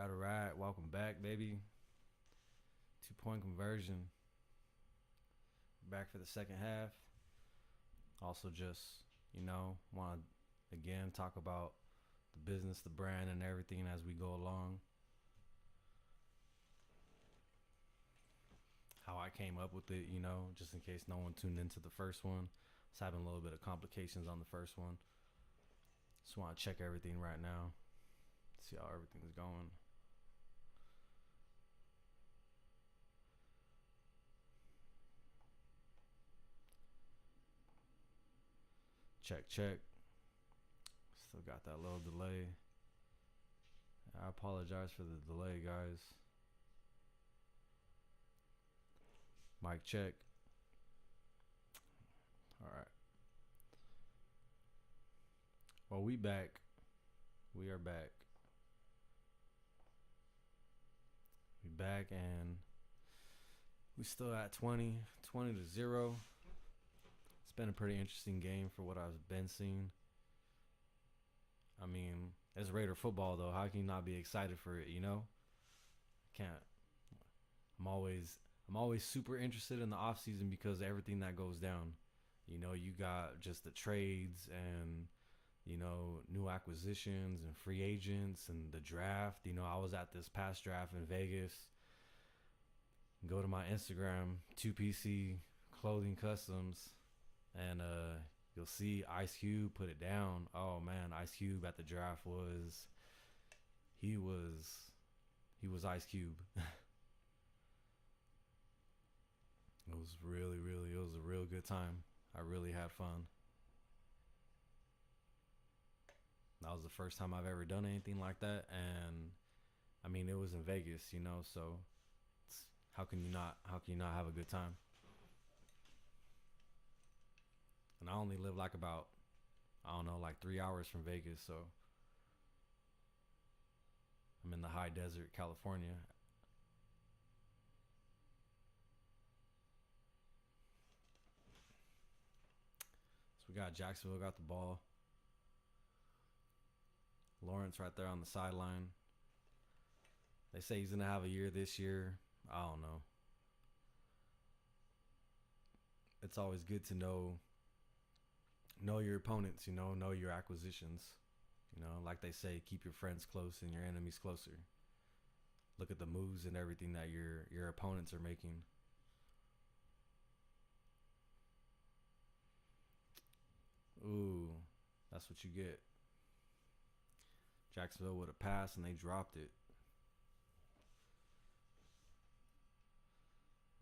Alright. Welcome back, baby. 2-point conversion. Back for the second half. Also, just want to again talk about the business, the brand, and everything as we go along. How I came up with it, just in case no one tuned into the first one. I was having a little bit of complications on the first one. Just want to check everything right now. See how everything's going. Check. Still got that little delay. I apologize for the delay, guys. Mic check. Alright. Well, we back. We are back. We back and we still at 20 to 0. It's been a pretty interesting game for what I've been seeing. I mean, it's Raider football though. How can you not be excited for it, Can't. I'm always super interested in the offseason because of everything that goes down. You got just the trades and new acquisitions and free agents and the draft. I was at this past draft in Vegas. Go to my Instagram, 2PC Clothing Customs, and you'll see Ice Cube put it down. Oh man, Ice Cube at the draft was Ice Cube. It was it was a real good time. I really had fun. That was the first time I've ever done anything like that, and I mean it was in Vegas, so how can you not have a good time? And I only live like about 3 hours from Vegas, so I'm in the high desert, California. So we got Jacksonville got the ball. Lawrence right there on the sideline. They say he's gonna have a year this year. I don't know. It's always good to know your opponents, know your acquisitions. Like they say, keep your friends close and your enemies closer. Look at the moves and everything that your opponents are making. Ooh, that's what you get. Jacksonville would have passed and they dropped it.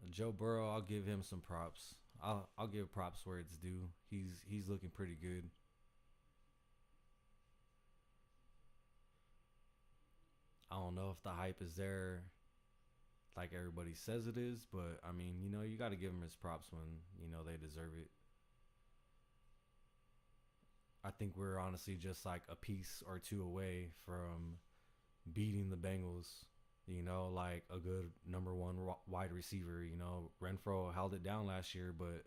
Joe Burrow, I'll give him some props. I'll give props where it's due. He's looking pretty good. I don't know if the hype is there like everybody says it is, but I mean, you got to give him his props when they deserve it. I think we're honestly just like a piece or two away from beating the Bengals. Like a good number one wide receiver. Renfro held it down last year, but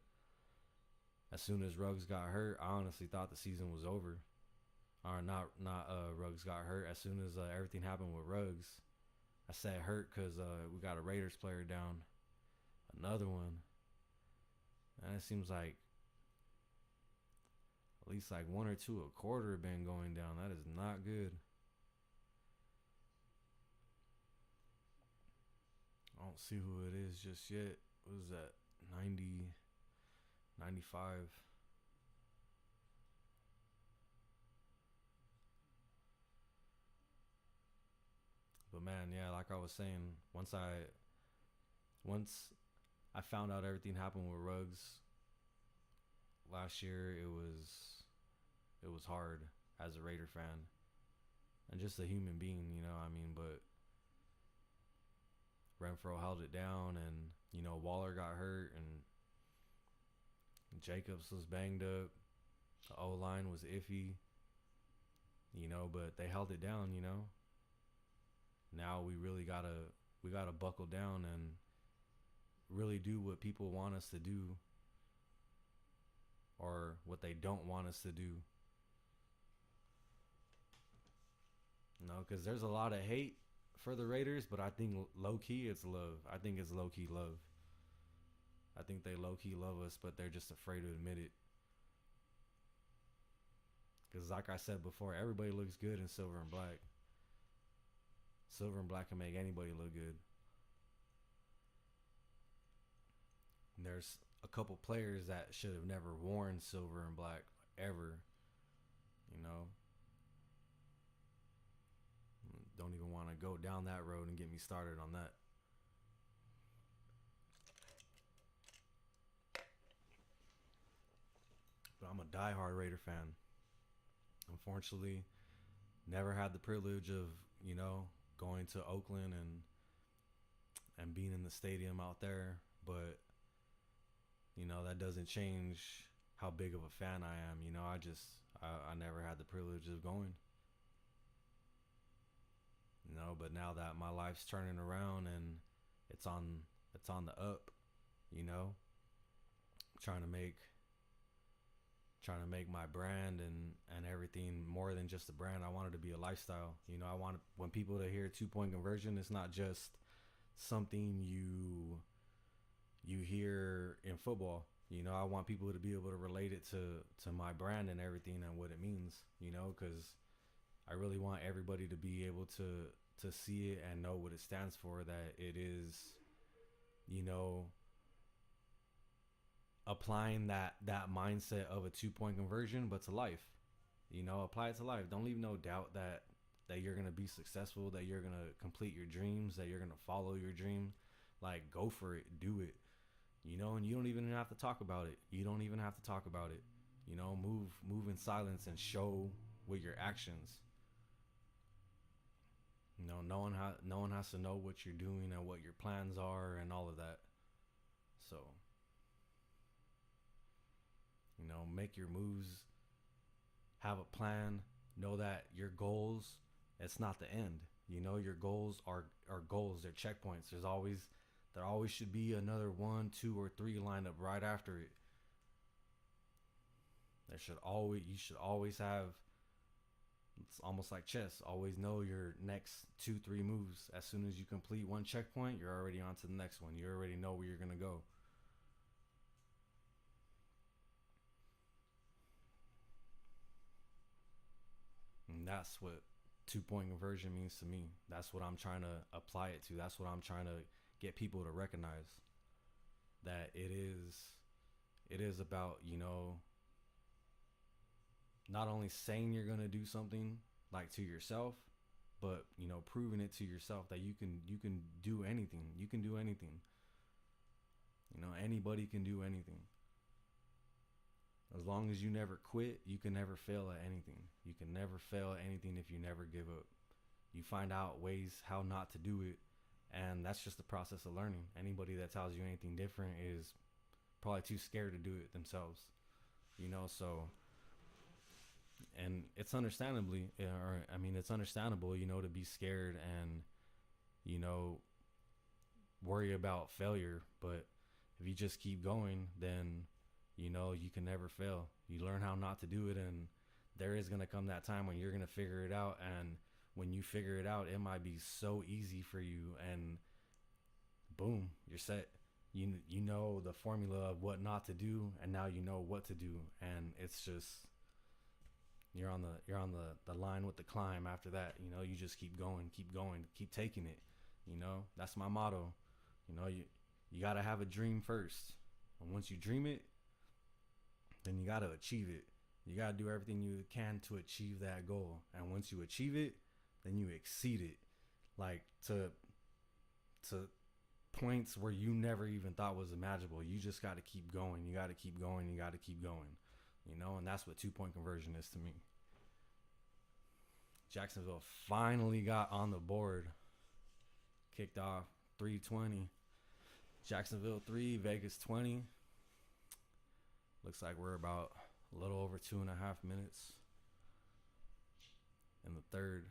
as soon as Ruggs got hurt, I honestly thought the season was over. Or not Ruggs got hurt. As soon as everything happened with Ruggs, I said hurt because we got a Raiders player down. Another one. And it seems like at least like one or two a quarter have been going down. That is not good. I don't see who it is just yet. What was that? 90, 95. But man, yeah, like I was saying, once I found out everything happened with Ruggs last year, it was hard as a Raider fan and just a human being, but Renfro held it down, and Waller got hurt, and Jacobs was banged up. The O-line was iffy, but they held it down. Now we really gotta buckle down and really do what people want us to do, or what they don't want us to do. Because there's a lot of hate for the Raiders, but I think low key it's love. I think it's low key love. I think they low key love us, but they're just afraid to admit it. Because, like I said before, everybody looks good in silver and black. Silver and black can make anybody look good. And there's a couple players that should have never worn silver and black ever. You know? Don't even want to go down that road and get me started on that. But I'm a diehard Raider fan. Unfortunately, never had the privilege of, you know, going to Oakland and being in the stadium out there. But, you know, that doesn't change how big of a fan I am. You know, I never had the privilege of going. You know, but now that my life's turning around and it's on the up, you know, trying to make my brand and everything more than just a brand. I want it to be a lifestyle. You know, I want when people to hear 2-point conversion, it's not just something you hear in football. You know, I want people to be able to relate it to my brand and everything and what it means, you know, because I really want everybody to be able to see it and know what it stands for, that it is, you know, applying that mindset of a 2-point conversion, but to life. You know, apply it to life. Don't leave no doubt that you're going to be successful, that you're going to complete your dreams, that you're going to follow your dream. Like, go for it. Do it. You know, and you don't even have to talk about it. You don't even have to talk about it. You know, move in silence and show with your actions. You know, no one has to know what you're doing and what your plans are and all of that. So, you know, make your moves, have a plan, know that your goals, it's not the end. You know, your goals are goals, they're checkpoints. There always should be another 1, 2, or 3 lined up right after it. You should always have, it's almost like chess, always know your next 2, 3 moves. As soon as you complete one checkpoint, you're already on to the next one. You already know where you're going to go. And that's what 2-point conversion means to me. That's what I'm trying to apply it to. That's what I'm trying to get people to recognize. That it is about, you know, not only saying you're going to do something like to yourself, but, you know, proving it to yourself that you can do anything. You can do anything. You know, anybody can do anything. As long as you never quit, you can never fail at anything. You can never fail at anything if you never give up. You find out ways how not to do it, and that's just the process of learning. Anybody that tells you anything different is probably too scared to do it themselves. You know, so, and it's understandable, you know, to be scared and, you know, worry about failure. But if you just keep going, then, you know, you can never fail. You learn how not to do it, and there is going to come that time when you're going to figure it out. And when you figure it out, it might be so easy for you, and boom, you're set. You know the formula of what not to do, and now you know what to do. And it's just, you're on the line with the climb after that. You know, you just keep going, keep taking it. You know, that's my motto. You know, you got to have a dream first. And once you dream it, then you got to achieve it. You got to do everything you can to achieve that goal. And once you achieve it, then you exceed it, like to points where you never even thought was imaginable. You just got to keep going. You got to keep going. You got to keep going. You know, and that's what 2-point conversion is to me. Jacksonville finally got on the board. Kicked off 3:20. Jacksonville 3, Vegas 20. Looks like we're about a little over 2.5 minutes in the third.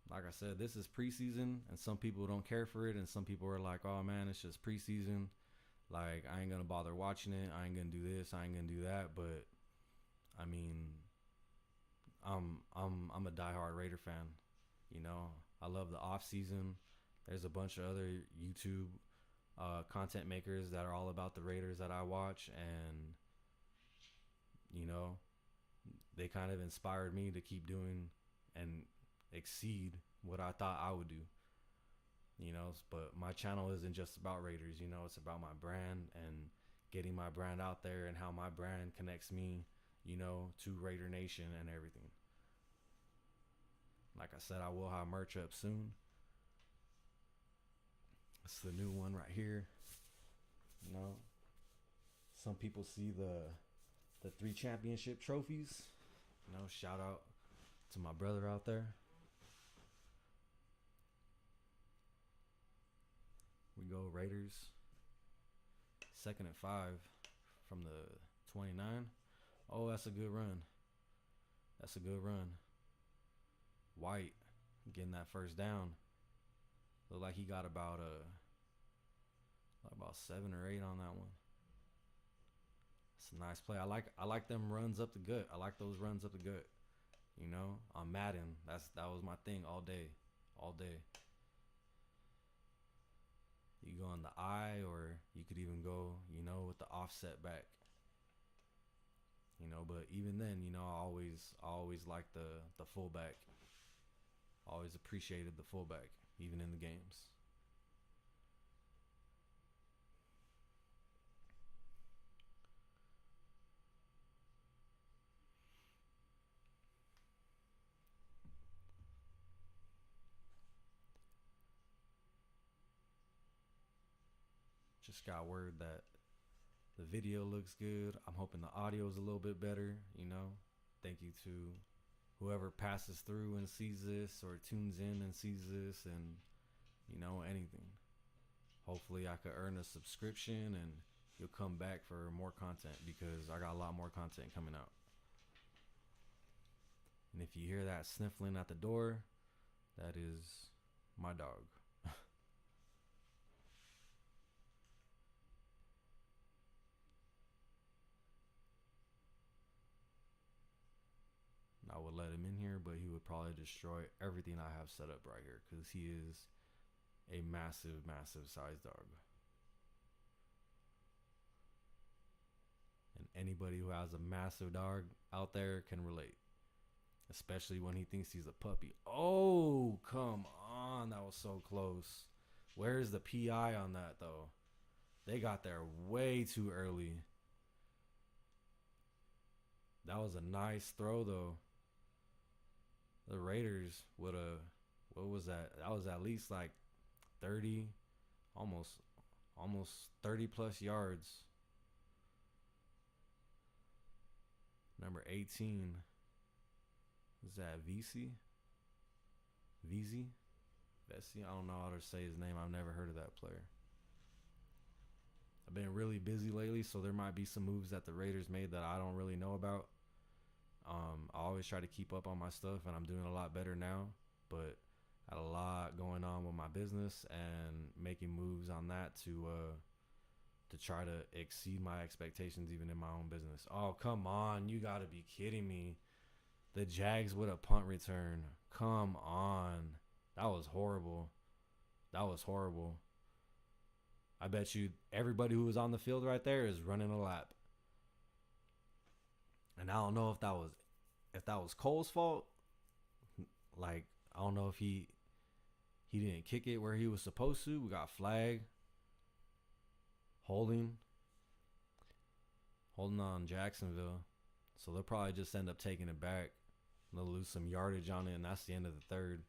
Like I said, this is preseason, and some people don't care for it, and some people are like, oh man, it's just preseason. Like, I ain't going to bother watching it. I ain't going to do this. I ain't going to do that. But, I mean, I'm a diehard Raider fan. You know, I love the off season. There's a bunch of other YouTube content makers that are all about the Raiders that I watch, and you know, they kind of inspired me to keep doing and exceed what I thought I would do. You know, but my channel isn't just about Raiders. You know, it's about my brand and getting my brand out there and how my brand connects me, you know, to Raider Nation and everything. Like I said, I will have merch up soon. It's the new one right here. You know, some people see the 3 championship trophies. You know, shout out to my brother out there. We go Raiders. 2nd and 5 from the 29. Oh, that's a good run. That's a good run. White getting that first down. Looked like he got about 7 or 8 on that one. It's a nice play. I like them runs up the gut. I like those runs up the gut. You know, on Madden, that was my thing all day. All day. You go in the eye, or you could even go, you know, with the offset back. You know, but even then, you know, I always liked the fullback. Always appreciated the fullback, even in the games. Just got word that the video looks good. I'm hoping the audio is a little bit better, you know. Thank you to whoever passes through and sees this, or tunes in and sees this, and, you know, anything. Hopefully I could earn a subscription and you'll come back for more content, because I got a lot more content coming out. And if you hear that sniffling at the door, that is my dog. I would let him in here, but he would probably destroy everything I have set up right here, because he is a massive, massive size dog. And anybody who has a massive dog out there can relate, especially when he thinks he's a puppy. Oh, come on. That was so close. Where's the PI on that, though? They got there way too early. That was a nice throw, though. The Raiders would have, what was that? That was at least like 30, almost 30 plus yards. Number 18. Is that VC? VZ? Vessi? I don't know how to say his name. I've never heard of that player. I've been really busy lately, so there might be some moves that the Raiders made that I don't really know about. I always try to keep up on my stuff, and I'm doing a lot better now, but I had a lot going on with my business and making moves on that to try to exceed my expectations even in my own business. Oh, come on. You got to be kidding me. The Jags with a punt return. Come on. That was horrible. That was horrible. I bet you everybody who was on the field right there is running a lap. And I don't know if that was Cole's fault. Like, I don't know if he didn't kick it where he was supposed to. We got flag. Holding on Jacksonville. So they'll probably just end up taking it back. They'll lose some yardage on it, and that's the end of the third.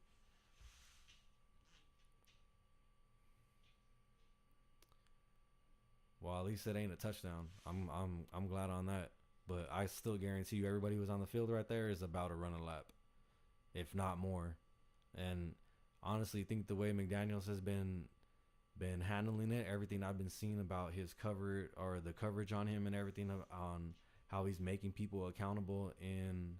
Well, at least it ain't a touchdown. I'm glad on that. But I still guarantee you everybody who was on the field right there is about to run a lap, if not more. And honestly, think the way McDaniels has been handling it, everything I've been seeing about his cover, or the coverage on him and everything, on how he's making people accountable in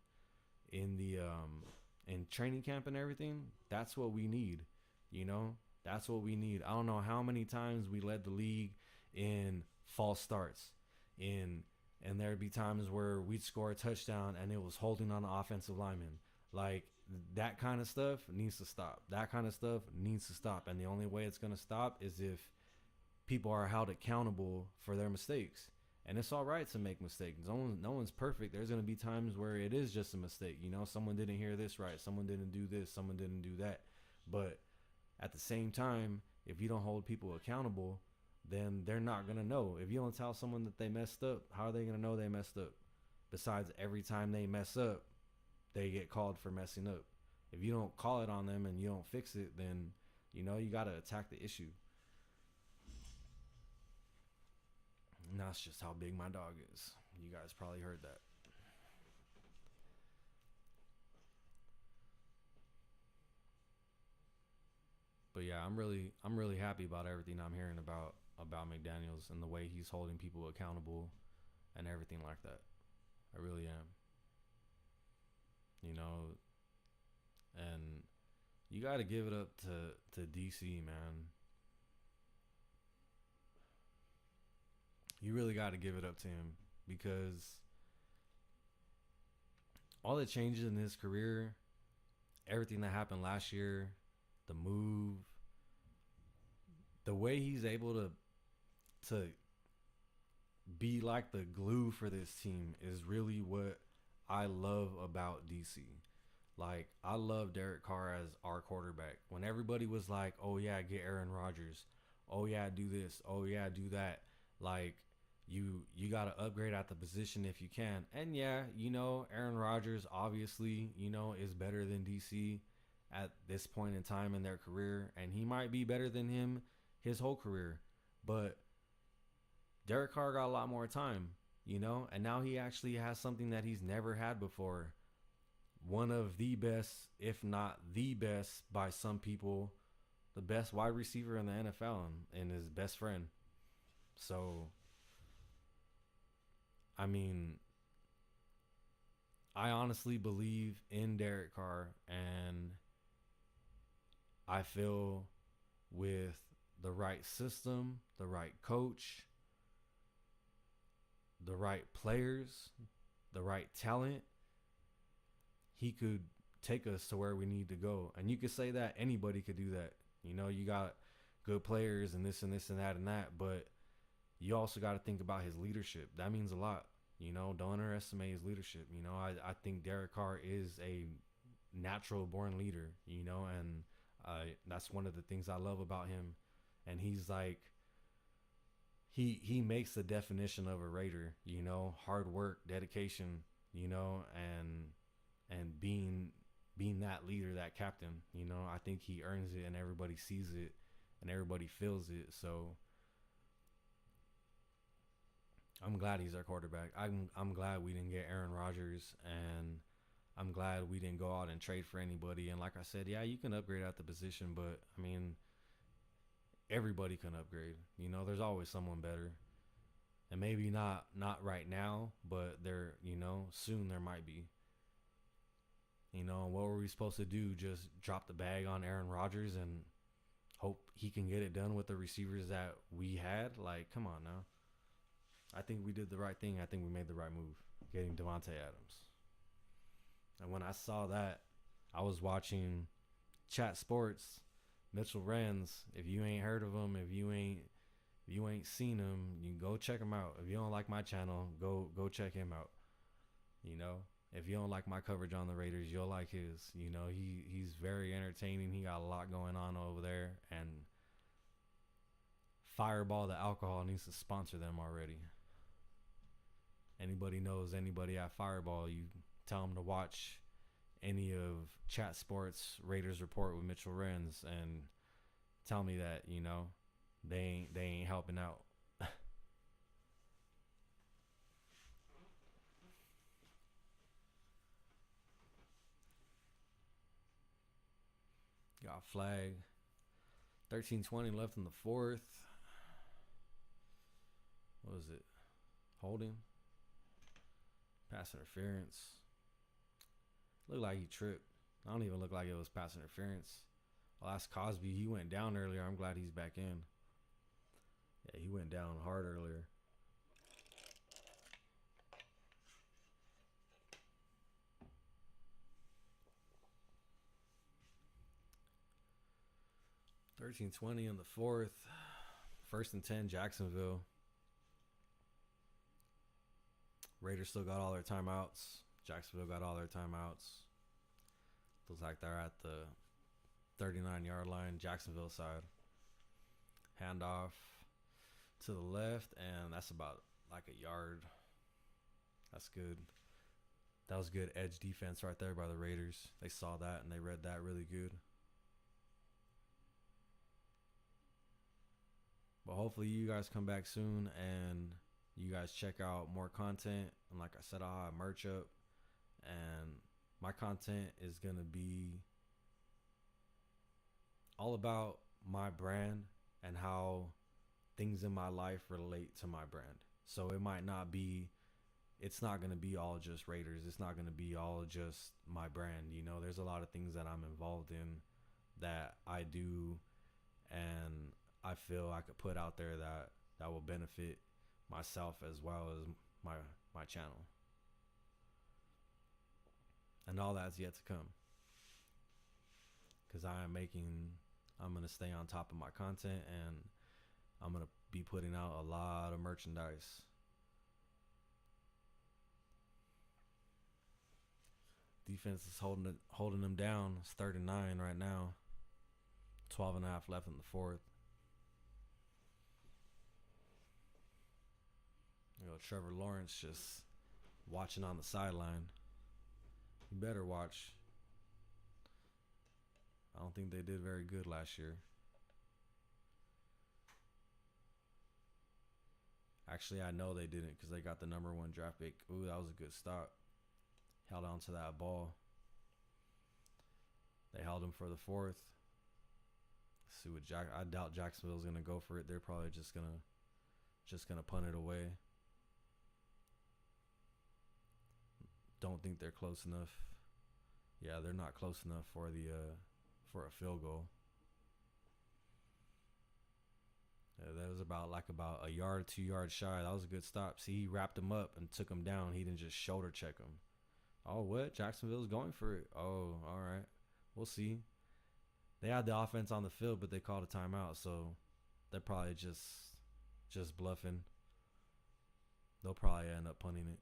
training camp and everything, that's what we need. You know, that's what we need. I don't know how many times we led the league in false starts, in and there'd be times where we'd score a touchdown and it was holding on the offensive lineman. Like, that kind of stuff needs to stop. That kind of stuff needs to stop. And the only way it's going to stop is if people are held accountable for their mistakes. And it's all right to make mistakes. No one's perfect. There's going to be times where it is just a mistake. You know, someone didn't hear this right. Someone didn't do this. Someone didn't do that. But at the same time, if you don't hold people accountable, then they're not going to know. If you don't tell someone that they messed up, how are they going to know they messed up? Besides, every time they mess up, they get called for messing up. If you don't call it on them and you don't fix it, then, you know, you got to attack the issue. And that's just how big my dog is. You guys probably heard that. But yeah, I'm really happy about everything I'm hearing about McDaniels and the way he's holding people accountable and everything like that. I really am. You know, and you got to give it up to DC, man. You really got to give it up to him, because all the changes in his career, everything that happened last year, the move, the way he's able to be like the glue for this team is really what I love about DC. Like, I love Derek Carr as our quarterback. When everybody was like, oh yeah, get Aaron Rodgers. Oh yeah, do this. Oh yeah, do that. Like, you got to upgrade at the position if you can. And yeah, you know, Aaron Rodgers obviously, you know, is better than DC at this point in time in their career. And he might be better than him his whole career. But Derek Carr got a lot more time, you know, and now he actually has something that he's never had before. One of the best, if not the best by some people, the best wide receiver in the NFL, and his best friend. So, I mean, I honestly believe in Derek Carr, and I feel with the right system, the right coach, the right players, the right talent, he could take us to where we need to go. And you could say that anybody could do that. You know, you got good players and this and this and that, but you also got to think about his leadership. That means a lot. You know, don't underestimate his leadership. You know, I think Derek Carr is a natural born leader, you know, and that's one of the things I love about him. And he's like, he makes the definition of a Raider, you know, hard work, dedication, you know, and being that leader, that captain, you know. I think he earns it, and everybody sees it and everybody feels it. So I'm glad he's our quarterback. I'm glad we didn't get Aaron Rodgers, and I'm glad we didn't go out and trade for anybody. And like I said, yeah, you can upgrade at the position, but I mean, everybody can upgrade. You know, there's always someone better. And maybe not right now, but there, you know, soon there might be. You know, what were we supposed to do? Just drop the bag on Aaron Rodgers and hope he can get it done with the receivers that we had? Like, come on now. I think we did the right thing. I think we made the right move, getting Devontae Adams. And when I saw that, I was watching Chat Sports, Mitchell Renz. If you ain't heard of him, if you ain't seen him, you can go check him out. If you don't like my channel, go check him out. You know, if you don't like my coverage on the Raiders, you'll like his. You know, he's very entertaining. He got a lot going on over there, and Fireball the alcohol needs to sponsor them already. Anybody knows anybody at Fireball, you tell them to watch any of Chat Sports Raiders Report with Mitchell Renz and tell me that, you know, they ain't helping out. Got flag. 13:20 left in the fourth. What was it? Holding? Pass interference. Looked like he tripped. I don't even look like it was pass interference. Well, that's Cosby. He went down earlier. I'm glad he's back in. Yeah, he went down hard earlier. 13-20 in the fourth. 1st and 10, Jacksonville. Raiders still got all their timeouts. Jacksonville got all their timeouts. Looks like they're at the 39-yard line, Jacksonville side. Handoff to the left, and that's about like a yard. That's good. That was good edge defense right there by the Raiders. They saw that, and they read that really good. But hopefully you guys come back soon, and you guys check out more content. And like I said, I'll have merch up. And my content is going to be all about my brand and how things in my life relate to my brand. So it might not be, it's not going to be all just Raiders. It's not going to be all just my brand. You know, there's a lot of things that I'm involved in that I do, and I feel I could put out there that will benefit myself as well as my channel. And all that's yet to come. Because I'm going to stay on top of my content, and I'm going to be putting out a lot of merchandise. Defense is holding them down. It's 3rd and 9 right now. 12 and a half left in the fourth. You know, Trevor Lawrence just watching on the sideline. You better watch. I don't think they did very good last year. Actually, I know they didn't because they got the number 1 draft pick. Ooh, that was a good stop. Held on to that ball. They held him for the fourth. Let's see what I doubt Jacksonville's gonna go for it. They're probably just gonna punt it away. Don't think they're close enough. Yeah, they're not close enough for a field goal. Yeah, that was about a yard, 2 yards shy. That was a good stop. See, he wrapped him up and took him down. He didn't just shoulder check him. Oh, what? Jacksonville's going for it. Oh, all right. We'll see. They had the offense on the field, but they called a timeout, so they're probably just bluffing. They'll probably end up punting it.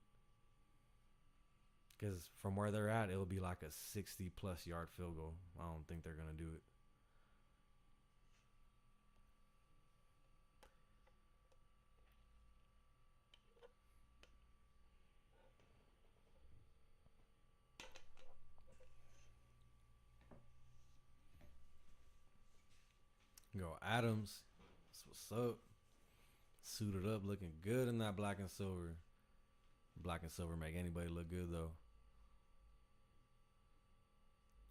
Because from where they're at, it'll be like a 60-plus yard field goal. I don't think they're going to do it. Go Adams. That's what's up. Suited up, looking good in that black and silver. Black and silver make anybody look good, though.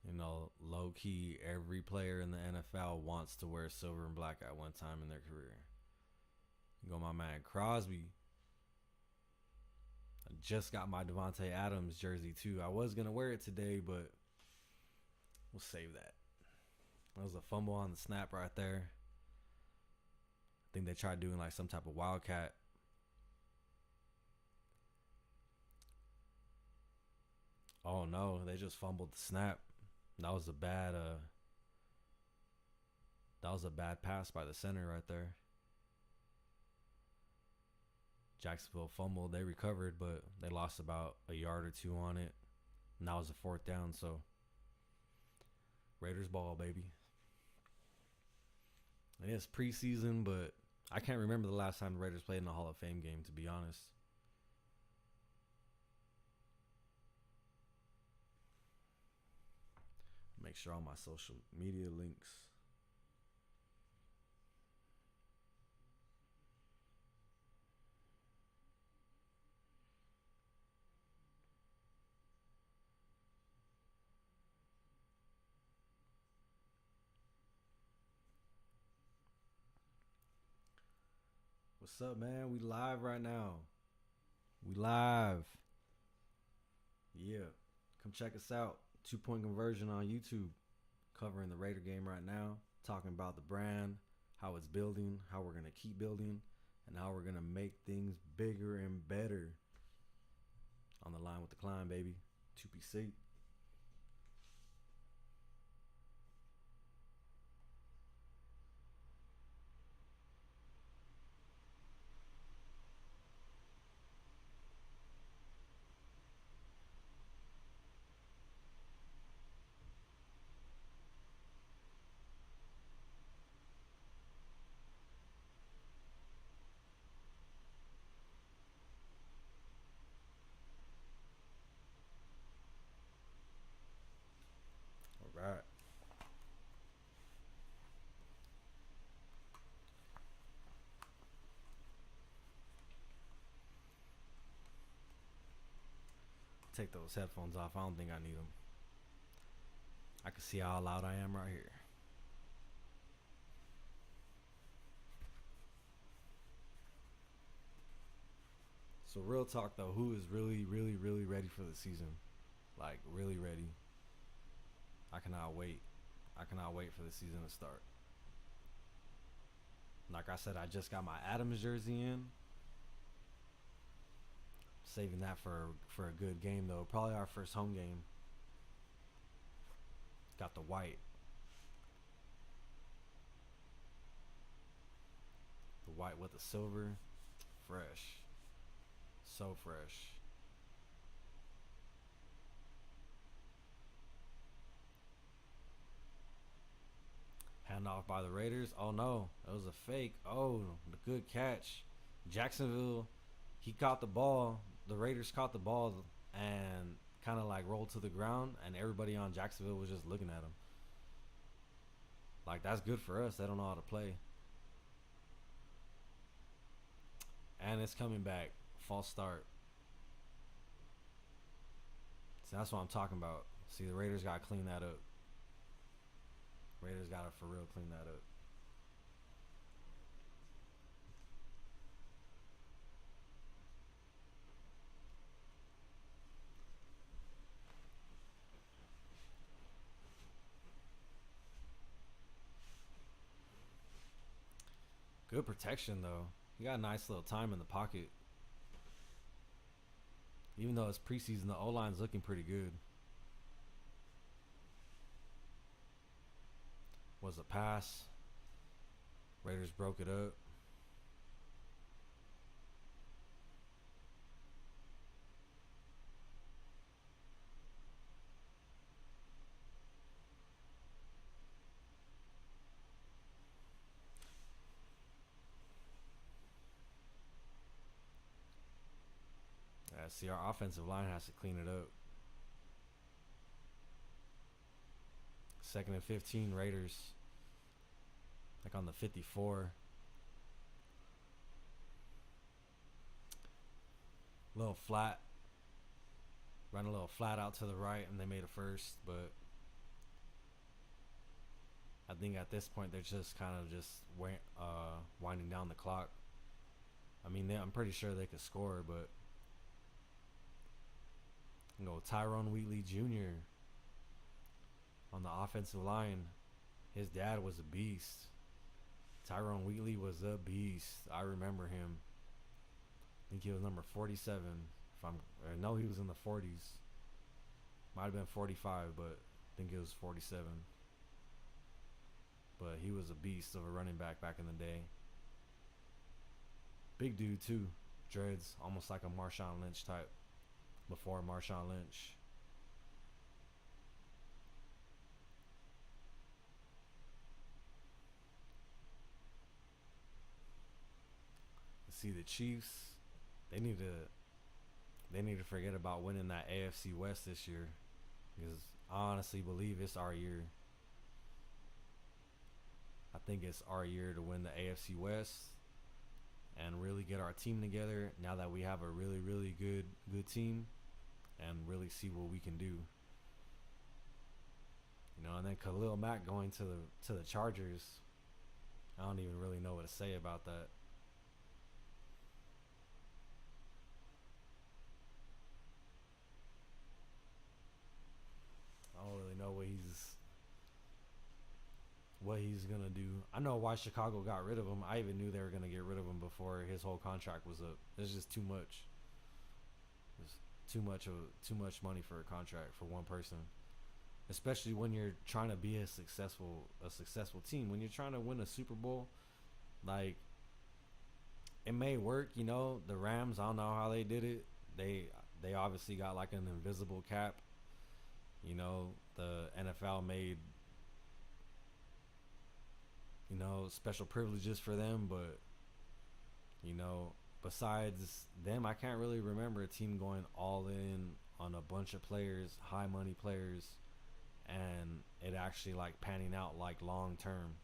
You know, low-key, every player in the NFL wants to wear silver and black at one time in their career. You go my man Crosby. I just got my Devontae Adams jersey, too. I was going to wear it today, but we'll save that. That was a fumble on the snap right there. I think they tried doing like some type of wildcat. Oh, no. They just fumbled the snap. That was a bad pass by the center right there. Jacksonville fumbled. They recovered, but they lost about a yard or 2 on it. And that was a 4th down, so Raiders ball, baby. And it's preseason, but I can't remember the last time the Raiders played in a Hall of Fame game, to be honest. Make sure all my social media links. What's up, man? We live right now. We live. Yeah. Come check us out. 2PointConversion on YouTube. Covering the Raider game right now. Talking about the brand, how it's building, how we're going to keep building, and how we're going to make things bigger and better. On the line with the climb, baby. 2PC. Take those headphones off. I don't think I need them. I can see how loud I am right here. So real talk though, who is really, really, really ready for the season? Like really ready. I cannot wait. I cannot wait for the season to start. Like I said, I just got my Adams jersey in. Saving that for a good game though. Probably our first home game. Got the white. The white with the silver. Fresh. So fresh. Hand off by the Raiders. Oh no, that was a fake. Oh, the good catch. Jacksonville, he caught the ball. The Raiders caught the ball and kind of like rolled to the ground, and everybody on Jacksonville was just looking at him. Like, that's good for us. They don't know how to play. And it's coming back. False start. So that's what I'm talking about. See, the Raiders got to clean that up. Raiders got to for real clean that up. Good protection, though. He got a nice little time in the pocket. Even though it's preseason, the O-line's looking pretty good. Was a pass. Raiders broke it up. See, our offensive line has to clean it up. 2nd and 15, Raiders. Like on the 54. A little flat. Run a little flat out to the right, and they made a first. But I think at this point, they're just kind of just winding down the clock. I mean, I'm pretty sure they could score, but you know, Tyrone Wheatley Jr. on the offensive line. His dad was a beast. Tyrone Wheatley was a beast. I remember him. I think he was number 47. I know he was in the 40s. Might have been 45, but I think it was 47. But he was a beast of a running back in the day. Big dude too. Dreads, almost like a Marshawn Lynch type. Before Marshawn Lynch. See, the Chiefs, they need to forget about winning that AFC West this year, because I honestly believe it's our year. I think it's our year to win the AFC West and really get our team together now that we have a really, really good team, and really see what we can do. You know, and then Khalil Mack going to the Chargers. I don't even really know what to say about that. I don't really know what he's gonna do. I know why Chicago got rid of him. I even knew they were gonna get rid of him before his whole contract was up. It's just too much. It's too much money for a contract for one person, especially when you're trying to be a successful team. When you're trying to win a Super Bowl, like, it may work. You know, the Rams, I don't know how they did it. They obviously got like an invisible cap. You know, the NFL made, you know, special privileges for them, but, you know, besides them, I can't really remember a team going all in on a bunch of players, high money players, and it actually like panning out like long term.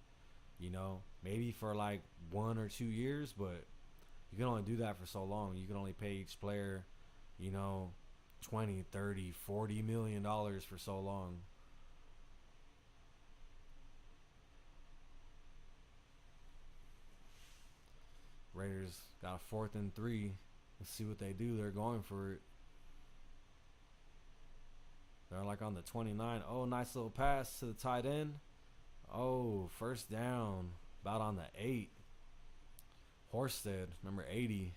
You know, maybe for like 1 or 2 years, but you can only do that for so long. You can only pay each player, you know, 20, 30, 40 million dollars for so long. Raiders got a 4th and 3. Let's see what they do. They're going for it. They're like on the 29. Oh, nice little pass to the tight end. Oh, first down. About on the 8. Horsted, number 80.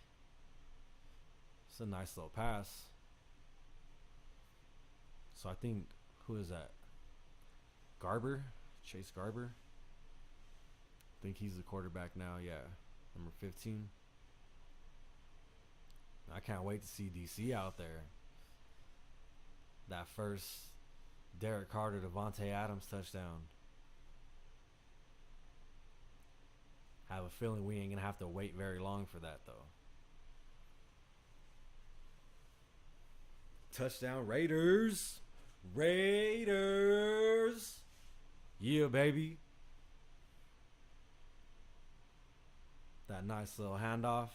It's a nice little pass. So I think, who is that? Garber? Chase Garber? I think he's the quarterback now, yeah. Number 15. I can't wait to see DC out there. That first Derek Carter, Devontae Adams touchdown. I have a feeling we ain't going to have to wait very long for that, though. Touchdown Raiders. Raiders. Yeah, baby. That nice little handoff.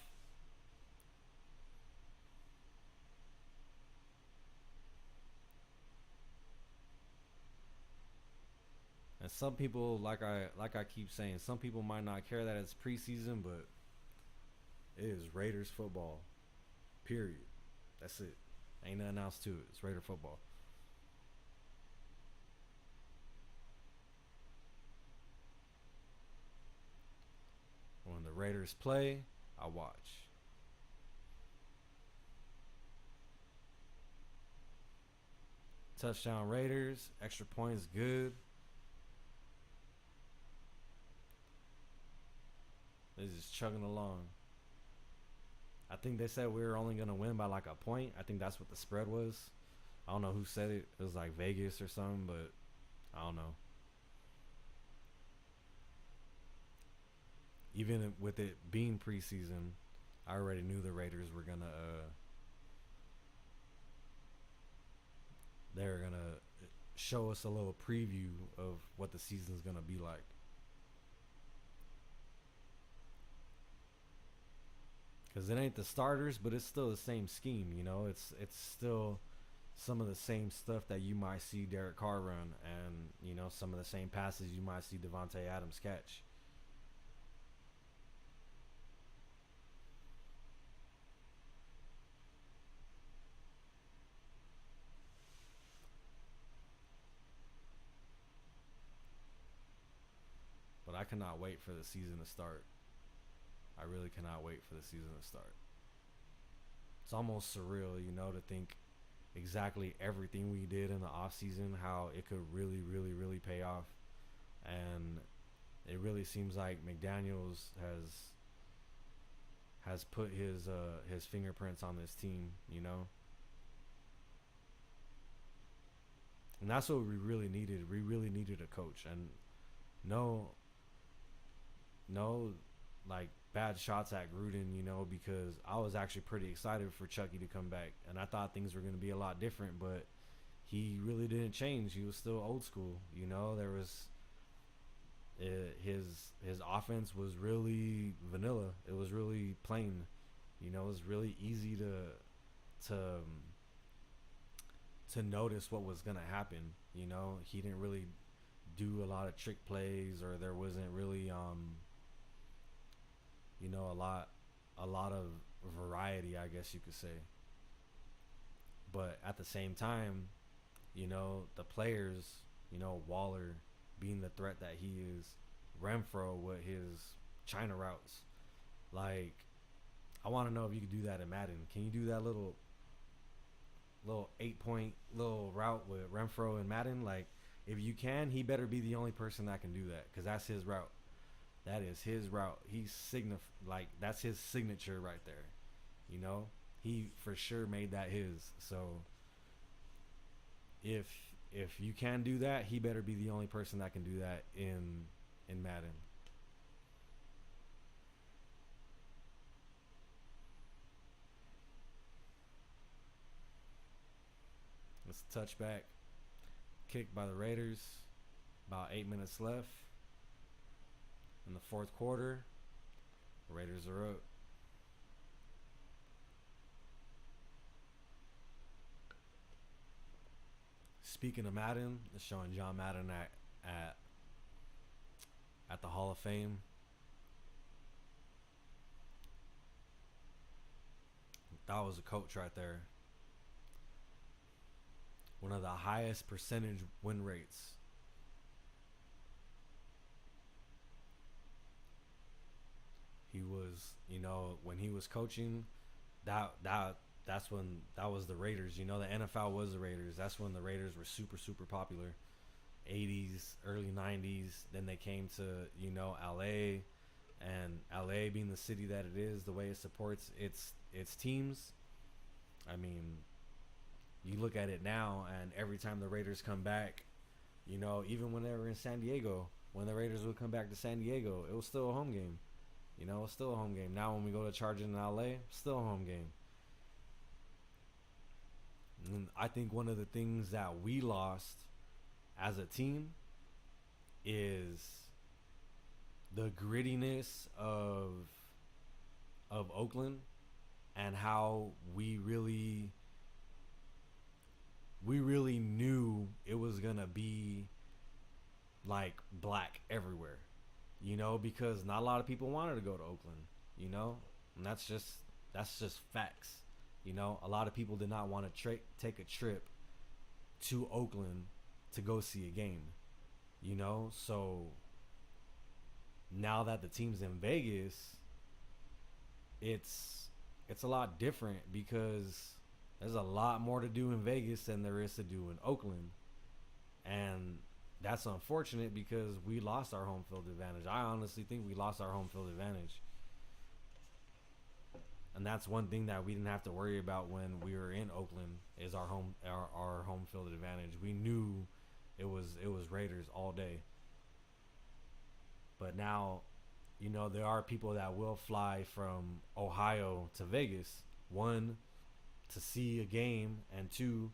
And some people, like I keep saying, some people might not care that it's preseason, but it is Raiders football. Period. That's it. Ain't nothing else to it. It's Raider football. When the Raiders play, I watch. Touchdown Raiders. Extra points good. They're just chugging along. I think they said we were only going to win by like a point. I think that's what the spread was. I don't know who said it. It was like Vegas or something, but I don't know. Even with it being preseason, I already knew the Raiders were going to they're going to show us a little preview of what the season's going to be like. Because it ain't the starters, but it's still the same scheme, you know. It's still some of the same stuff that you might see Derek Carr run, and you know, some of the same passes you might see Devontae Adams catch. But I cannot wait for the season to start. I really cannot wait for the season to start. It's almost surreal, you know, to think exactly everything we did in the offseason, how it could really, really, really pay off. And it really seems like McDaniels has put his fingerprints on this team, you know. And that's what we really needed. We really needed a coach, and no like bad shots at Gruden, you know, because I was actually pretty excited for Chucky to come back, and I thought things were going to be a lot different, but he really didn't change. He was still old school, you know. There was his offense was really vanilla. It was really plain, you know. It was really easy to notice what was going to happen, you know. He didn't really do a lot of trick plays, or there wasn't really you know, a lot of variety, I guess you could say. But at the same time, you know, the players, you know, Waller being the threat that he is, Renfro with his China routes. Like, I want to know if you could do that in Madden. Can you do that little 8-point little route with Renfro in Madden? Like, if you can, he better be the only person that can do that, because that's his route. That is his route. That's his signature right there. You know, he for sure made that his. So if you can do that, he better be the only person that can do that in Madden. Let's touchback kick by the Raiders. About 8 minutes left in the fourth quarter. Raiders are up. speaking of Madden, it's showing John Madden at at the Hall of Fame. That was a coach right there. One of the highest percentage win rates. He was, when he was coaching, that's when that was the Raiders. The NFL was the Raiders. That's when the Raiders were super popular. 80s, early 90s. Then they came to, LA, and LA being the city that it is, the way it supports its teams. I mean, you look at it now, and every time the Raiders come back, even when they were in San Diego, when the Raiders would come back to San Diego, it was still a home game. It's still a home game. Now when we go to Chargers in LA, still a home game. And I think one of the things that we lost as a team is the grittiness of Oakland, and how we really knew it was gonna be like black everywhere. Because not a lot of people wanted to go to Oakland, and that's just facts. A lot of people did not want to take a trip to Oakland to go see a game, so now that the team's in Vegas, it's a lot different, because there's a lot more to do in Vegas than there is to do in Oakland. And that's unfortunate, because we lost our home field advantage. I honestly think we lost our home field advantage. And that's one thing that we didn't have to worry about when we were in Oakland, is our home field advantage. We knew it was Raiders all day. But now, there are people that will fly from Ohio to Vegas. One, to see a game, and two,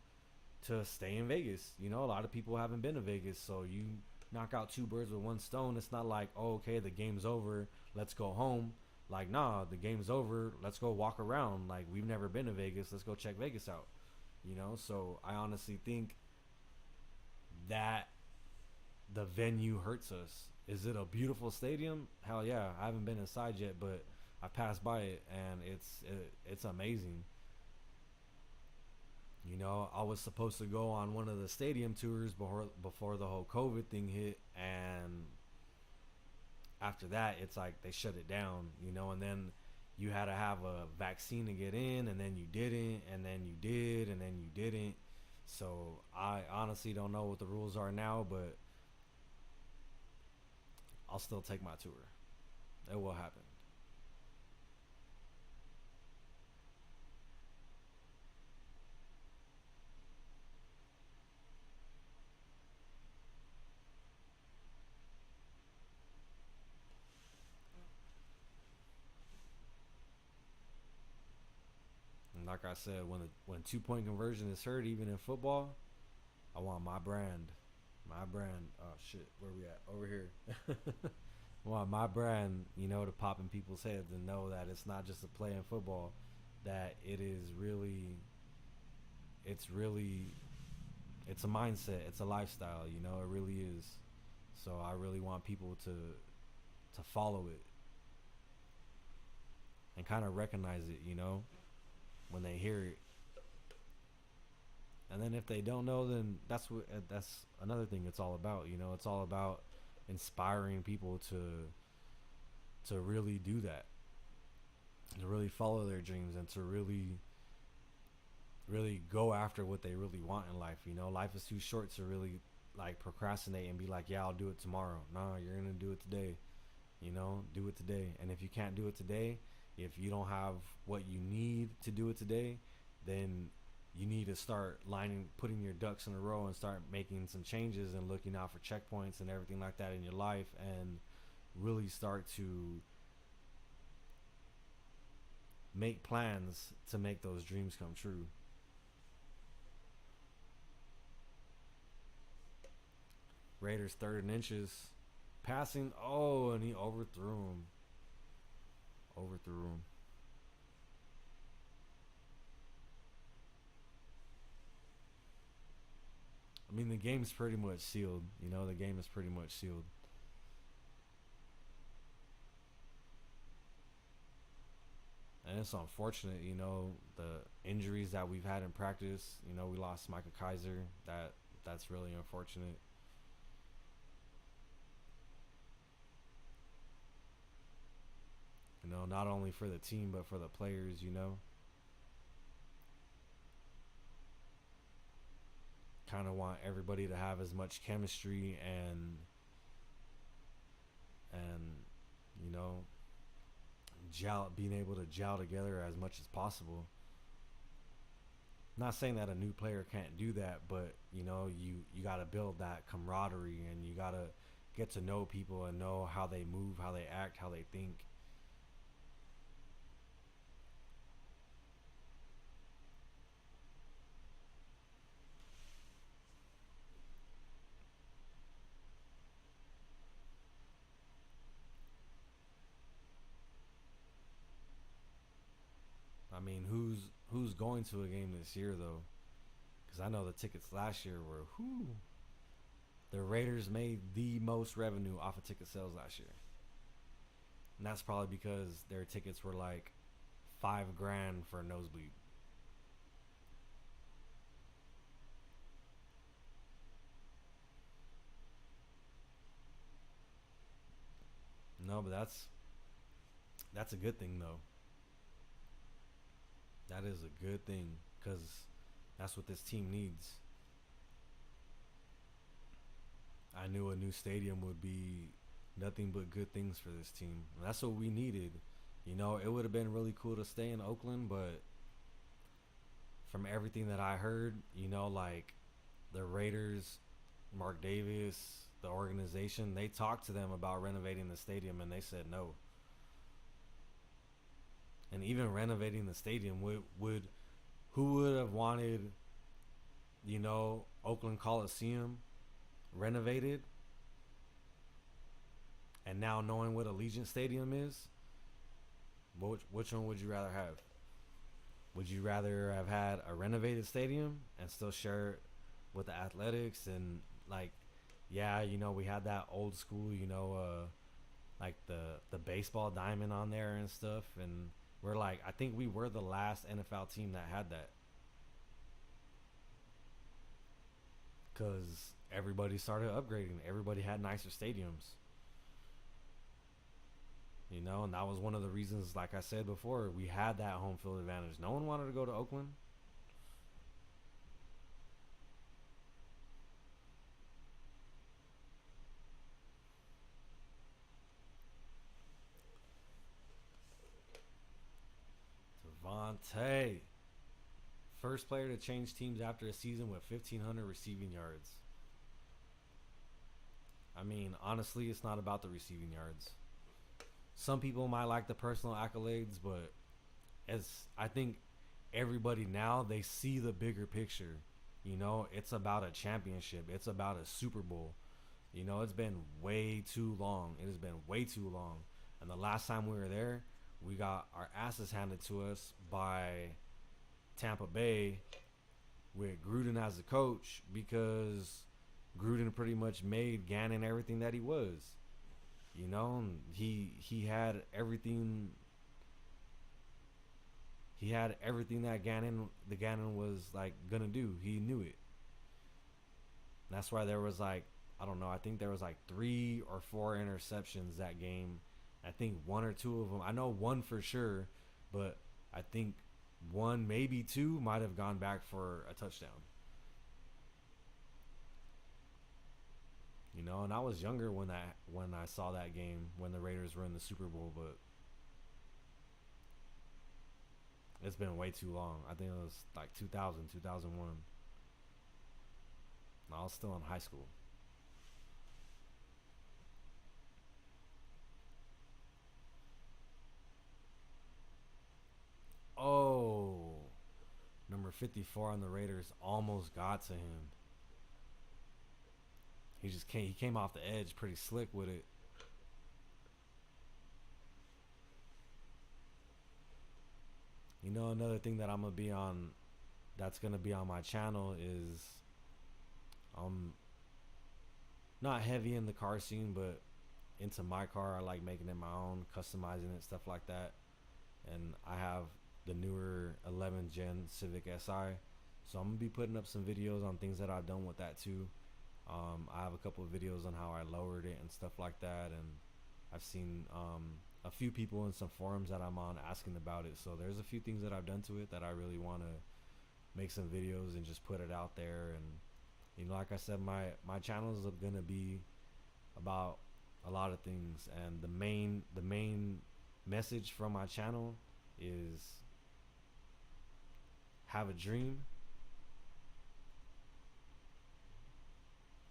to stay in Vegas. A lot of people haven't been to Vegas, so you knock out two birds with one stone. It's not like, oh, okay, the game's over, let's go home. Like, nah, the game's over, let's go walk around. Like, we've never been to Vegas, let's go check Vegas out. So I honestly think that the venue hurts us. Is it a beautiful stadium? Hell yeah. I haven't been inside yet, but I passed by it, and it's amazing. I was supposed to go on one of the stadium tours before the whole COVID thing hit, and after that, it's like they shut it down, and then you had to have a vaccine to get in, and then you didn't, and then you did, and then you didn't. So I honestly don't know what the rules are now, but I'll still take my tour. It will happen. And like I said, when 2 point conversion is heard, even in football, I want my brand. My brand. Oh shit, where we at? Over here. I want my brand, to pop in people's heads and know that it's not just a play in football, that it is really, it's a mindset, it's a lifestyle, it really is. So I really want people to follow it and kind of recognize it, when they hear it. And then if they don't know, then that's another thing it's all about. It's all about inspiring people to really do that, to really follow their dreams, and to really go after what they really want in life. Life is too short to really like procrastinate and be like, yeah, I'll do it tomorrow. No, you're gonna do it today. Do it today. And if you can't do it today, if you don't have what you need to do it today, then you need to start putting your ducks in a row, and start making some changes, and looking out for checkpoints and everything like that in your life, and really start to make plans to make those dreams come true. Raiders 3rd and inches. Passing. Oh, and he overthrew him. I mean, the game's pretty much sealed. You know, the game is pretty much sealed. And it's unfortunate, you know, the injuries that we've had in practice. You know, we lost Micah Kaiser. That's really unfortunate. You know, not only for the team but for the players. You know, kind of want everybody to have as much chemistry and you know, being able to gel together as much as possible. Not saying that a new player can't do that, but you know, you got to build that camaraderie, and you got to get to know people and know how they move, how they act, how they think. I mean, who's going to a game this year though? Because I know the tickets last year were whoo. The Raiders made the most revenue off of ticket sales last year, and that's probably because their tickets were like 5 grand for a nosebleed. No, but that's a good thing though. That is a good thing because that's what this team needs. I knew a new stadium would be nothing but good things for this team. And that's what we needed. You know, it would have been really cool to stay in Oakland, but from everything that I heard, you know, like the Raiders, Mark Davis, the organization, they talked to them about renovating the stadium and they said no. And even renovating the stadium would who would have wanted, you know, Oakland Coliseum renovated, and now knowing what Allegiant Stadium is, which one would you rather have? Would you rather have had a renovated stadium and still share it with the Athletics and like, yeah, you know, we had that old school, you know, like the baseball diamond on there and stuff, and we're like, I think we were the last NFL team that had that because everybody started upgrading. Everybody had nicer stadiums, you know, and that was one of the reasons, like I said before, we had that home field advantage. No one wanted to go to Oakland. Devontae, first player to change teams after a season with 1,500 receiving yards. I mean, honestly, it's not about the receiving yards. Some people might like the personal accolades, but as I think everybody now, they see the bigger picture. You know, it's about a championship. It's about a Super Bowl. You know, it's been way too long. It has been way too long. And the last time we were there, we got our asses handed to us by Tampa Bay with Gruden as the coach because Gruden pretty much made Gannon everything that he was. You know, he had everything. He had everything that Gannon was like gonna do. He knew it. That's why there was like, I don't know. I think there was like 3 or 4 interceptions that game. I think one or two of them. I know one for sure, but I think one, maybe two, might have gone back for a touchdown. You know, and I was younger when I saw that game when the Raiders were in the Super Bowl, but it's been way too long. I think it was like 2000, 2001. I was still in high school. Oh, number 54 on the Raiders almost got to him. He came off the edge pretty slick with it. You know, another thing that I'm gonna be on, that's gonna be on my channel is I'm not heavy in the car scene, but into my car. I like making it my own, customizing it, stuff like that. And I have the newer 11th gen Civic Si, so I'm gonna be putting up some videos on things that I've done with that too. I have a couple of videos on how I lowered it and stuff like that, and I've seen a few people in some forums that I'm on asking about it. So there's a few things that I've done to it that I really want to make some videos and just put it out there. And you know, like I said, my channel is gonna be about a lot of things, and the main message from my channel is have a dream,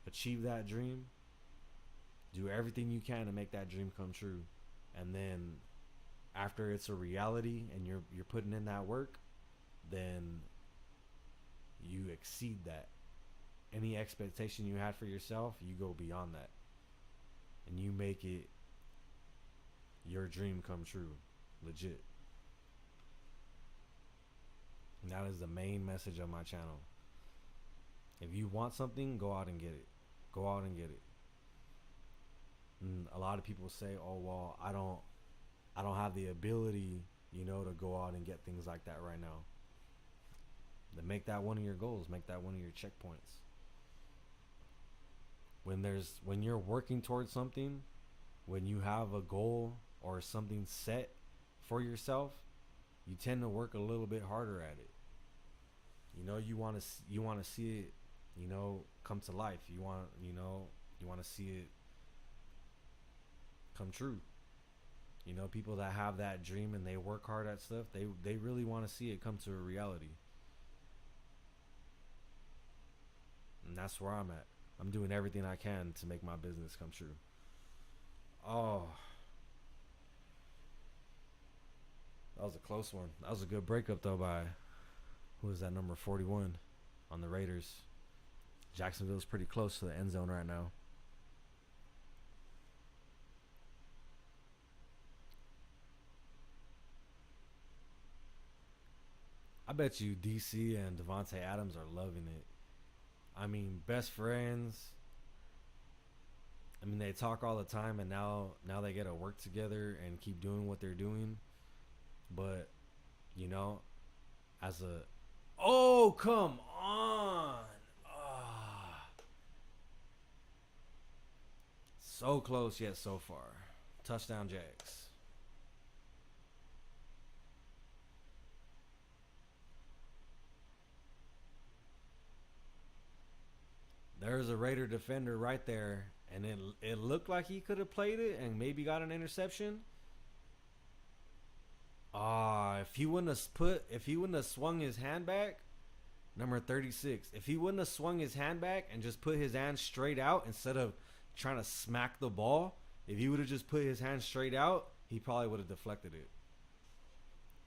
achieve that dream, do everything you can to make that dream come true, and then after it's a reality and you're putting in that work, then you exceed that. Any expectation you had for yourself, you go beyond that, and you make it your dream come true, legit. And that is the main message of my channel. If you want something, go out and get it. Go out and get it. And a lot of people say, "Oh well, I don't have the ability, you know, to go out and get things like that right now." Then make that one of your goals. Make that one of your checkpoints. When you're working towards something, when you have a goal or something set for yourself, you tend to work a little bit harder at it. You know, you want to see it, you know, come to life. You want to see it come true. You know, people that have that dream and they work hard at stuff, they really want to see it come to a reality. And that's where I'm at. I'm doing everything I can to make my business come true. Oh, that was a close one. That was a good breakup though by, who is that, number 41 on the Raiders. Jacksonville's pretty close to the end zone right now. I bet you DC and Devontae Adams are loving it. I mean, best friends. I mean, they talk all the time, and now they get to work together and keep doing what they're doing. But, you know, as a... Oh, come on! Ah. So close yet so far. Touchdown Jags. There's a Raider defender right there, and it looked like he could have played it and maybe got an interception. If he wouldn't have swung his hand back, number 36. If he wouldn't have swung his hand back and just put his hand straight out instead of trying to smack the ball, if he would have just put his hand straight out, he probably would have deflected it.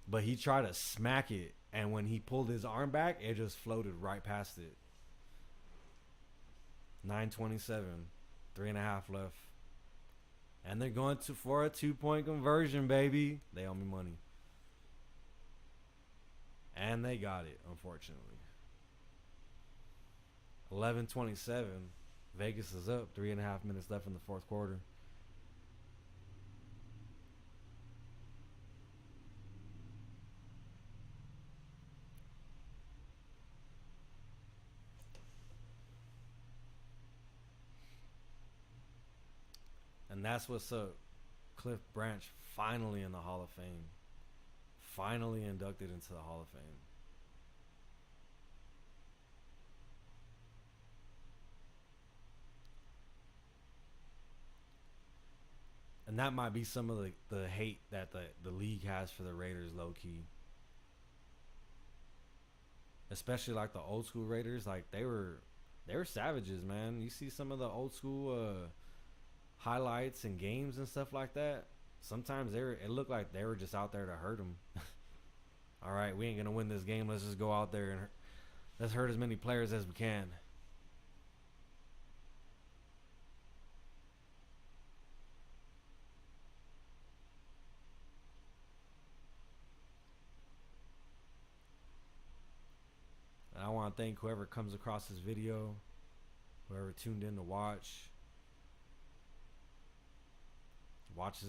But he tried to smack it, and when he pulled his arm back, it just floated right past it. 9:27, 3.5 left, and they're going for a 2-point conversion, baby. They owe me money, and they got it. Unfortunately, 11:27. Vegas is up. 3.5 minutes left in the fourth quarter. And that's what's up. Cliff Branch finally in the Hall of Fame. Finally inducted into the Hall of Fame. And that might be some of the hate that the league has for the Raiders, low key. Especially like the old school Raiders, like they were savages, man. You see some of the old school highlights and games and stuff like that. Sometimes it looked like they were just out there to hurt them. All right, we ain't gonna win this game. Let's just go out there and let's hurt as many players as we can. And I want to thank whoever comes across this video Whoever tuned in to watches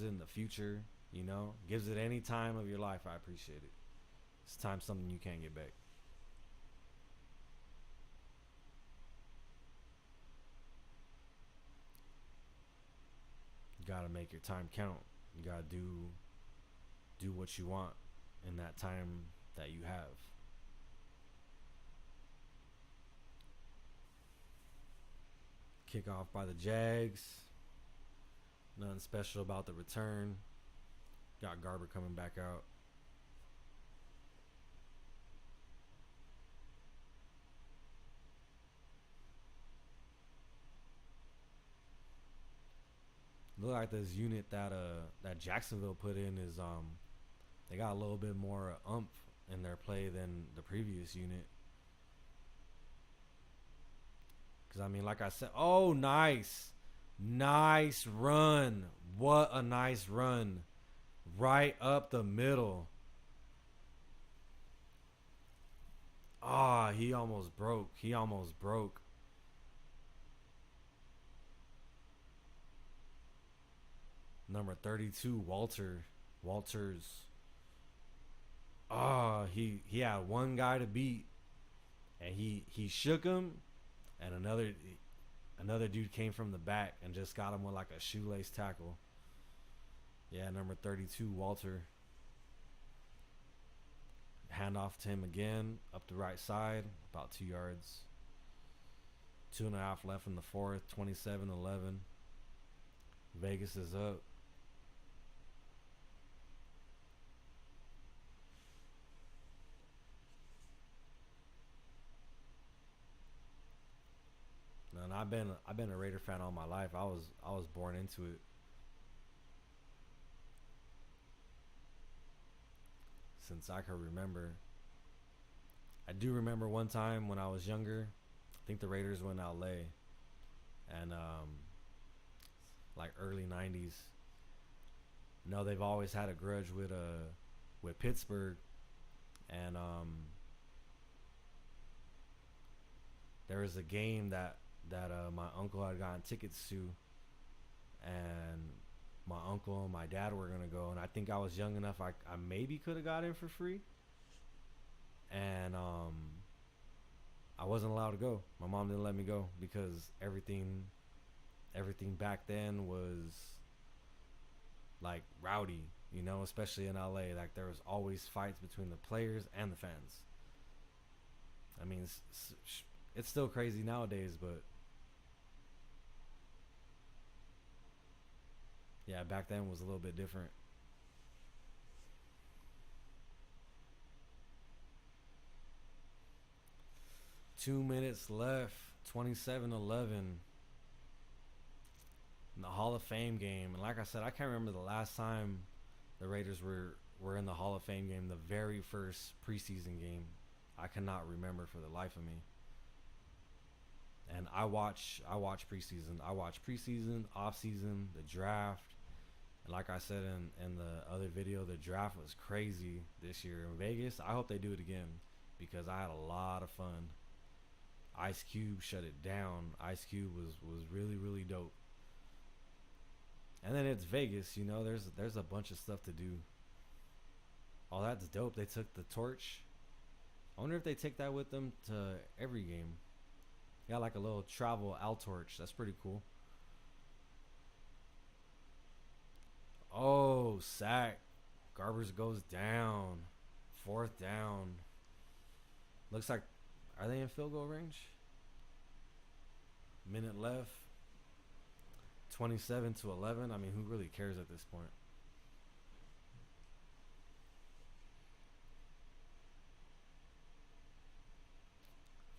it in the future, gives it any time of your life, I appreciate it. It's time something you can't get back. You gotta make your time count. You gotta do what you want in that time that you have. Kickoff by the Jags. Nothing special about the return. Got Garber coming back out. Look like this unit that Jacksonville put in is they got a little bit more umph in their play than the previous unit. Because, I mean, like I said, oh, nice. Nice run. What a nice run. Right up the middle. Ah, he almost broke. Number 32, Walters. He had one guy to beat, and he shook him, and another dude came from the back and just got him with like a shoelace tackle. Yeah, number 32, Walter. Hand off to him again, up the right side, about 2 yards. 2.5 left in the fourth, 27-11. Vegas is up. And I've been a Raider fan all my life. I was born into it. Since I can remember. I do remember one time when I was younger, I think the Raiders went to LA, and like early 90s. No, they've always had a grudge with Pittsburgh, and there was a game that my uncle had gotten tickets to, and my uncle and my dad were gonna go, and I think I was young enough I maybe could have got in for free, and I wasn't allowed to go. My mom didn't let me go because everything back then was like rowdy, especially in LA. Like there was always fights between the players and the fans. I mean, it's still crazy nowadays, but yeah, back then was a little bit different. Two minutes left, 27-11. In the Hall of Fame game. And like I said, I can't remember the last time the Raiders were in the Hall of Fame game, the very first preseason game. I cannot remember for the life of me. And I watch preseason. I watch preseason, off season, the draft. And like I said in the other video, the draft was crazy this year in Vegas. I hope they do it again because I had a lot of fun. Ice Cube shut it down. Ice Cube was really, really dope. And then it's Vegas, there's a bunch of stuff to do. Oh, that's dope. They took the torch. I wonder if they take that with them to every game. Yeah, like a little travel out torch. That's pretty cool. Oh, sack. Garbers goes down. 4th down. Looks like, are they in field goal range? Minute left. 27-11. I mean, who really cares at this point?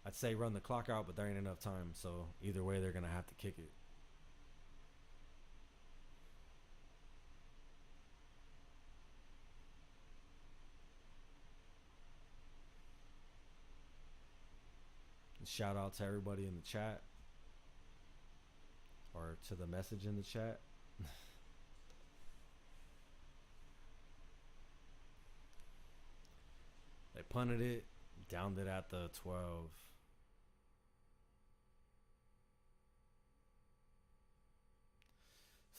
I'd say run the clock out, but there ain't enough time. So either way, they're going to have to kick it. And shout out to everybody in the chat. Or to the message in the chat. They punted it, downed it at the 12.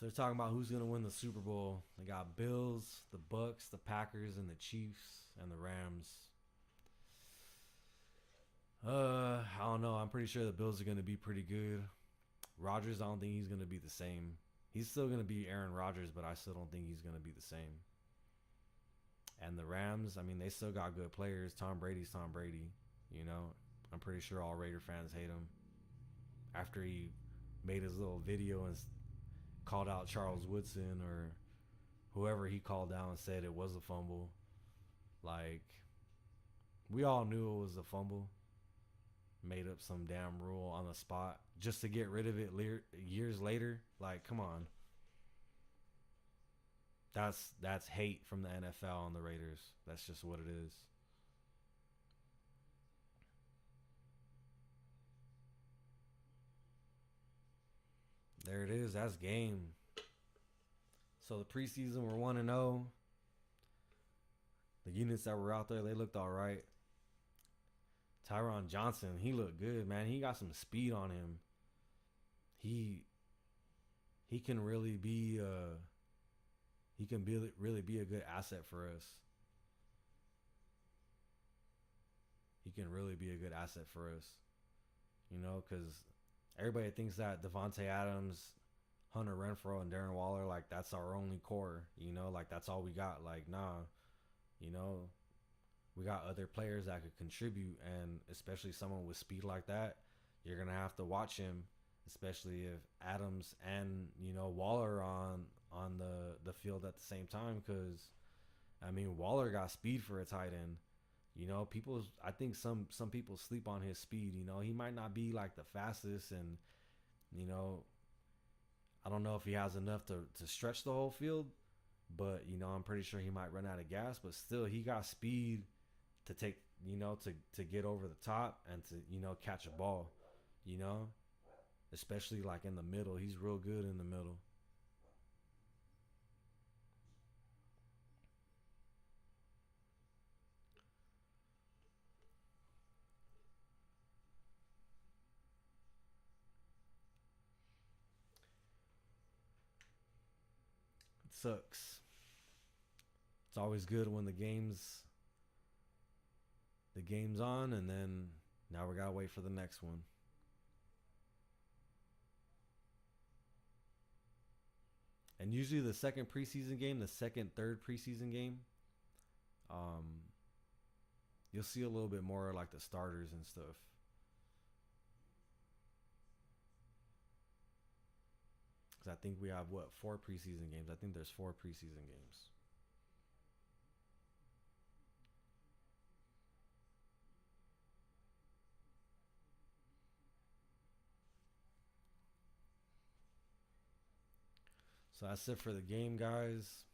So they're talking about who's gonna win the Super Bowl. They got Bills, the Bucks, the Packers, and the Chiefs and the Rams. I don't know. I'm pretty sure the Bills are gonna be pretty good. Rodgers, I don't think he's gonna be the same. He's still gonna be Aaron Rodgers, but I still don't think he's gonna be the same. And the Rams, I mean, they still got good players. Tom Brady's Tom Brady. You know, I'm pretty sure all Raider fans hate him. After he made his little video and called out Charles Woodson or whoever he called out and said it was a fumble. Like, we all knew it was a fumble. Made up some damn rule on the spot just to get rid of it years later. Like, come on. That's hate from the NFL on the Raiders. That's just what it is. There it is. That's game. So the preseason we're 1-0. The units that were out there, they looked all right. Tyron Johnson, he looked good, man. He got some speed on him. He can really be really be a good asset for us. He can really be a good asset for us. You know, because everybody thinks that Devontae Adams, Hunter Renfrow, and Darren Waller, like, that's our only core. You know, like, that's all we got. Like, nah. You know, we got other players that could contribute, and especially someone with speed like that, you're gonna have to watch him, especially if Adams and, you know, Waller on the field at the same time. Because I mean, Waller got speed for a tight end. You know, I think some people sleep on his speed. You know, he might not be like the fastest, and, you know, I don't know if he has enough to stretch the whole field, but, you know, I'm pretty sure he might run out of gas. But still, he got speed to take, you know, to get over the top and to, you know, catch a ball, you know, especially like in the middle. He's real good in the middle. It sucks. It's always good when the game's on, and then now we gotta wait for the next one. And usually the second preseason game, the second, third preseason game, um, you'll see a little bit more like the starters and stuff. Because I think we have, what, 4 preseason games? I think there's 4 preseason games. So that's it for the game, guys.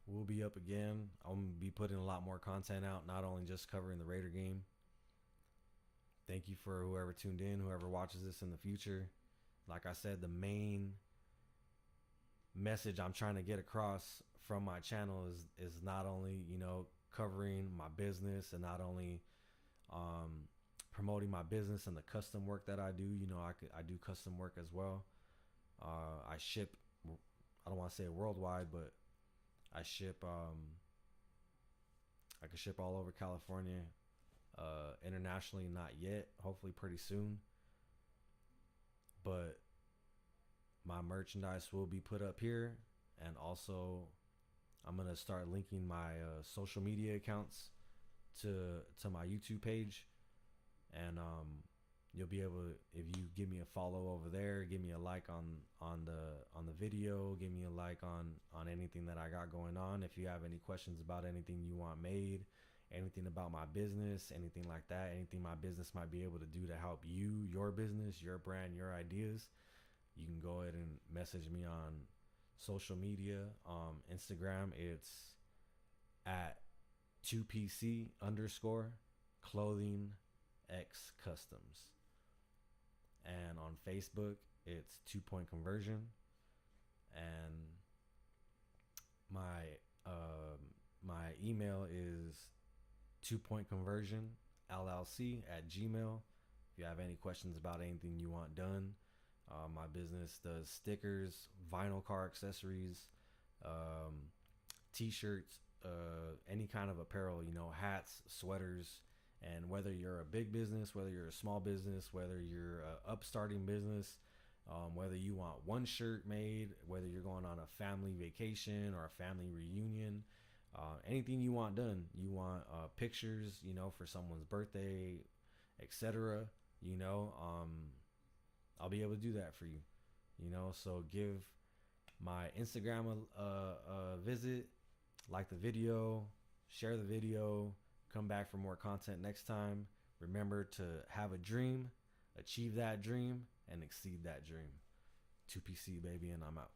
We'll be up again. I'm going to be putting a lot more content out, not only just covering the Raider game. Thank you for whoever tuned in, whoever watches this in the future. Like I said, the main message I'm trying to get across from my channel is not only, you know, covering my business and not only promoting my business and the custom work that I do. You know, I do custom work as well. I ship, I don't want to say worldwide, but I ship, I can ship all over California. Internationally, not yet. Hopefully pretty soon. But my merchandise will be put up here. And also, I'm going to start linking my social media accounts to my YouTube page. And you'll be able to, if you give me a follow over there, give me a like on the video, give me a like on anything that I got going on. If you have any questions about anything you want made, anything about my business, anything like that, anything my business might be able to do to help you, your business, your brand, your ideas, you can go ahead and message me on social media. Instagram, it's at 2PC underscore clothing X customs. And on Facebook, it's 2PointConversion. And my email is 2PointConversion LLC at Gmail. If you have any questions about anything you want done, My business does stickers, vinyl car accessories, um, t-shirts, any kind of apparel, hats, sweaters. And whether you're a big business, whether you're a small business, whether you're a upstarting business, whether you want one shirt made, whether you're going on a family vacation or a family reunion, anything you want done, you want pictures, for someone's birthday, etc. I'll be able to do that for you. So give my Instagram a visit, like the video, share the video, come back for more content next time. Remember to have a dream, achieve that dream, and exceed that dream. 2PC, baby, and I'm out.